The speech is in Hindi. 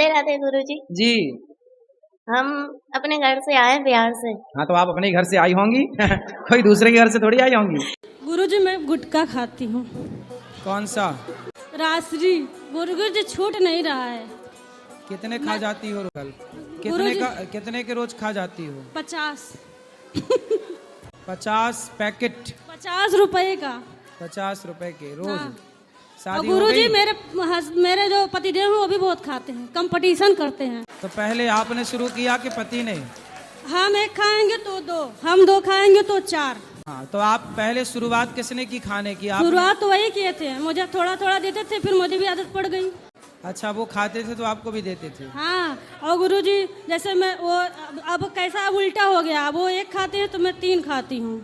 राधे राधे गुरुजी। जी। हम अपने घर से आए बिहार से। हाँ तो आप अपने घर से आई होंगी कोई दूसरे के घर से थोड़ी आई होंगी। गुरुजी मैं गुटखा खाती हूँ। कौन सा? रासरी। गुरुजी छूट नहीं रहा है। कितने खा जाती हो कल? कितने के रोज खा जाती हो? 50। 50 पैकेट? 50 रुपए का। 50 रुपए के रोज? हाँ। शादी गुरुजी मेरे जो पतिदेव हैं वो भी बहुत खाते हैं, कंपटीशन करते हैं। तो पहले आपने शुरू किया कि पति ने? हम एक खाएंगे तो 2, हम 2 खाएंगे तो 4। हाँ तो आप पहले शुरुआत किसने की खाने की? शुरुआत तो वही किए थे, मुझे थोड़ा थोड़ा देते थे, फिर मुझे भी आदत पड़ गई। अच्छा वो खाते थे तो आपको भी देते थे? हाँ। और गुरुजी जैसे मैं वो अब कैसा उल्टा हो गया, वो एक खाते हैं तो मैं 3 खाती हूँ।